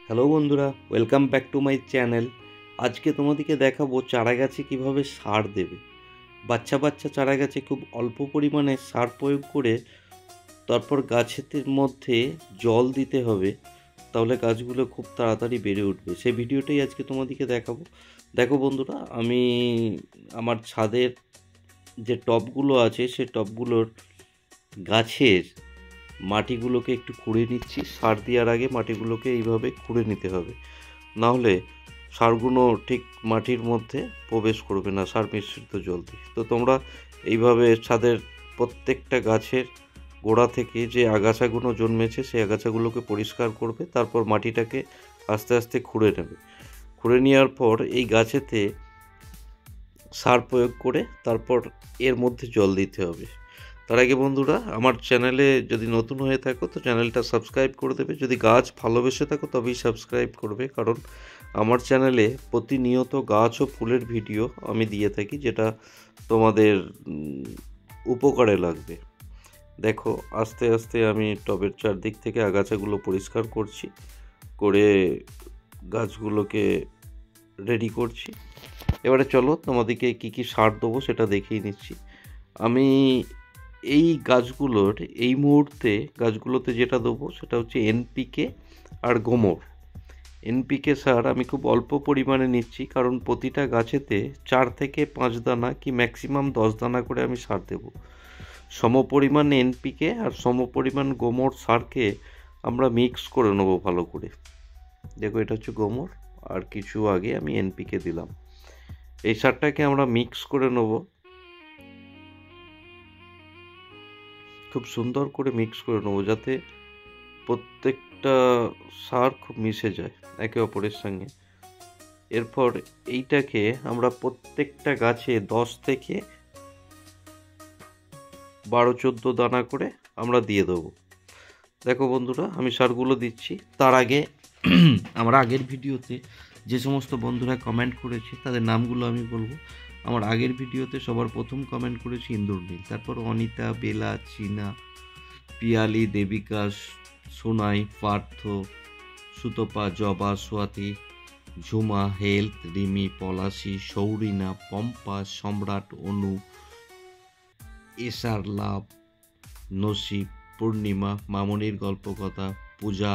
Hello বন্ধুরা, welcome back to my channel. আজকে তোমাদেরকে দেখাবো চারা গাছে কীভাবে সার দেবে। বাচ্চা বাচ্চা চারা গাছে খুব অল্প পরিমাণে সার প্রয়োগ করে তারপর গাছের মধ্যে জল দিতে হবে, তাহলে গাছগুলো খুব তাড়াতাড়ি বেড়ে উঠবে। সেই ভিডিওটাই আজকে তোমাদেরকে দেখাবো। দেখো বন্ধুরা, আমি আমার ছাদের যে টবগুলো আছে সেই টবগুলোর গাছের মাটিগুলোকে একটু খুঁড়ে নিচ্ছি। সার দেওয়ার আগে মাটিগুলোকে এইভাবে খুঁড়ে নিতে হবে, নাহলে সারগুলো ঠিক মাটির মধ্যে প্রবেশ করবে না সার মিশ্রিত জল দিয়ে। তো তোমরা এইভাবে ছাদের প্রত্যেকটা গাছের গোড়া থেকে যে আগাছাগুলো জন্মেছে সেই আগাছাগুলোকে পরিষ্কার করবে, তারপর মাটিটাকে আস্তে আস্তে খুঁড়ে নেবে। খুঁড়ে নেওয়ার পর এই গাছেতে সার প্রয়োগ করে তারপর এর মধ্যে জল দিতে হবে। তার আগে বন্ধুরা, আমার চ্যানেলে যদি নতুন হয়ে থাকো তো চ্যানেলটা সাবস্ক্রাইব করে দেবে। যদি গাছ ভালোবেসে থাকো তবেই সাবস্ক্রাইব করবে, কারণ আমার চ্যানেলে প্রতিনিয়ত গাছ ও ফুলের ভিডিও আমি দিয়ে থাকি, যেটা তোমাদের উপকারে লাগবে। দেখো, আস্তে আস্তে আমি টবের চারদিক থেকে আগাছাগুলো পরিষ্কার করছি, করে গাছগুলোকে রেডি করছি। এবারে চলো তোমাদেরকে কী কী সার দেবো সেটা দেখিয়ে নিচ্ছি। আমি এই গাছগুলোর এই মুহূর্তে গাছগুলোতে যেটা দেবো সেটা হচ্ছে এনপিকে আর গোমর। এনপিকে সার আমি খুব অল্প পরিমাণে নিচ্ছি, কারণ প্রতিটা গাছেতে 4 থেকে 5 দানা কি ম্যাক্সিমাম 10 দানা করে আমি সার দেব। সমপরিমাণ এনপিকে আর সমপরিমাণ গোমর সারকে আমরা মিক্স করে নেবো ভালো করে। দেখো, এটা হচ্ছে গোমর, আর কিছু আগে আমি এনপিকে দিলাম। এই সারটাকে আমরা মিক্স করে নেব, খুব সুন্দর করে মিক্স করে নেবো, যাতে প্রত্যেকটা সার খুব মিশে যায় একে অপরের সঙ্গে। এরপর এইটাকে আমরা প্রত্যেকটা গাছে 10 থেকে 12-14 দানা করে আমরা দিয়ে দেবো। দেখো বন্ধুরা, আমি সারগুলো দিচ্ছি। তার আগে আমার আগের ভিডিওতে যে সমস্ত বন্ধুরা কমেন্ট করেছে তাদের নামগুলো আমি বলবো। আমার আগের ভিডিওতে সবার প্রথম কমেন্ট করেছি ইন্দুরনীল, তারপর অনিতা, বেলা, চীনা, পিয়ালি, দেবিকা, সোনাই, পার্থ, সুতপা, জবা, সোয়াতি, ঝুমা, হেলথ, রিমি, পলাশি, সৌরিনা, পম্পা, সম্রাট, অনু, এসআর, লাভ, নসিব, পূর্ণিমা, মামনির গল্পকথা, পূজা,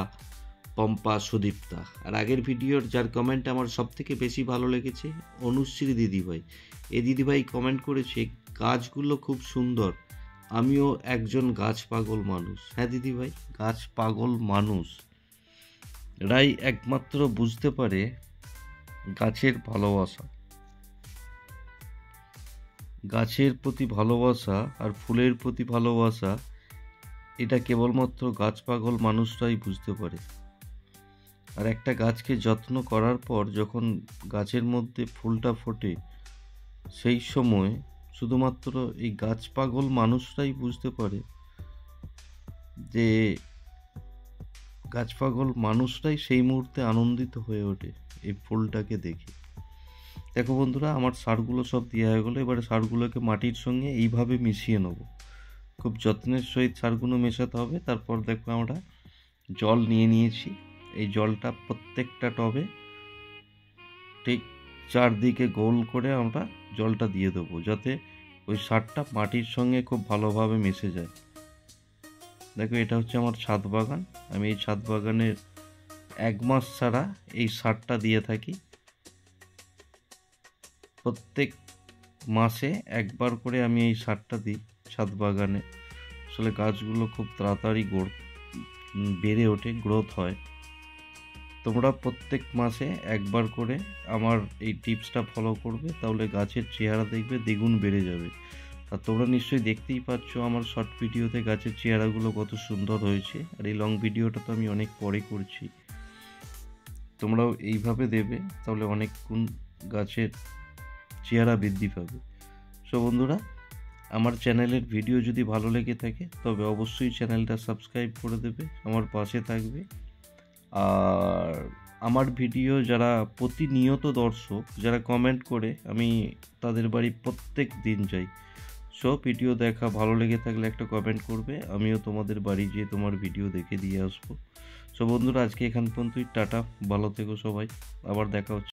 পম্পা, সুদীপ্তা। আর আগের ভিডিওর যার কমেন্ট আমার সব থেকে বেশি ভালো লেগেছে, অনুশ্রী দিদিভাই। এই দিদিভাই কমেন্ট করেছে, গাছগুলো খুব সুন্দর, আমিও একজন গাছ পাগল মানুষ। হ্যাঁ দিদিভাই, গাছ পাগল মানুষ রাই একমাত্র বুঝতে পারে গাছের ভালোবাসা। গাছের প্রতি ভালোবাসা আর ফুলের প্রতি ভালোবাসা, এটা কেবলমাত্র গাছ পাগল মানুষরাই বুঝতে পারে। আর একটা গাছকে যত্ন করার পর যখন গাছের মধ্যে ফুলটা ফোটে, সেই সময় শুধুমাত্র এই গাছ পাগল মানুষরাই বুঝতে পারে যে গাছ পাগল মানুষরাই সেই মুহূর্তে আনন্দিত হয়ে ওঠে এই ফুলটাকে দেখে। দেখো বন্ধুরা, আমার সারগুলো সব দেওয়া হয়ে গেলো। এবারে সারগুলোকে মাটির সঙ্গে এইভাবে মিশিয়ে নেব। খুব যত্নের সহিত সারগুলো মেশাতে হবে। তারপর দেখো, আমরা জল নিয়ে নিয়েছি। এই জলটা প্রত্যেকটা টবে ঠিক চারদিকে গোল করে আমরা জলটা দিয়ে দেবো, যাতে ওই সারটা মাটির সঙ্গে খুব ভালোভাবে মিশে যায়। দেখো, এটা হচ্ছে আমার ছাদ বাগান। আমি এই ছাদ বাগানের 1 মাস ছাড়া এই সারটা দিয়ে থাকি। প্রত্যেক মাসে একবার করে আমি এই সারটা দিই ছাদ বাগানে। আসলে গাছগুলো খুব তাড়াতাড়ি বেড়ে ওঠে, গ্রোথ হয়। তোমরা প্রত্যেক মাসে একবার করে আমার এই টিপসটা ফলো করবে, তাহলে গাছের চেহারা দেখবে দ্বিগুণ বেড়ে যাবে। আর তোমরা নিশ্চয়ই দেখতেই পাচ্ছ আমার শর্ট ভিডিওতে গাছের চেহারাগুলো কত সুন্দর হয়েছে। আর এই লং ভিডিওটা তো আমি অনেক পরে করছি। তোমরাও এইভাবে দেবে, তাহলে অনেক গুণ গাছের চেহারা বৃদ্ধি পাবে। সো বন্ধুরা, আমার চ্যানেলের ভিডিও যদি ভালো লেগে থাকে তবে অবশ্যই চ্যানেলটা সাবস্ক্রাইব করে দেবে, আমার পাশে থাকবে। আর আমার ভিডিও যারা প্রতিনিয়ত দর্শক, যারা কমেন্ট করে, আমি তাদের বাড়ি প্রত্যেক দিন যাই। সো ভিডিও দেখা ভালো লেগে থাকলে একটা কমেন্ট করবে, আমিও তোমাদের বাড়ি যেয়ে তোমার ভিডিও দেখে দিয়ে আসবো। সো বন্ধুরা, আজকে এখান পর্যন্তই। টাটা, ভালো থেকো সবাই, আবার দেখা হচ্ছে।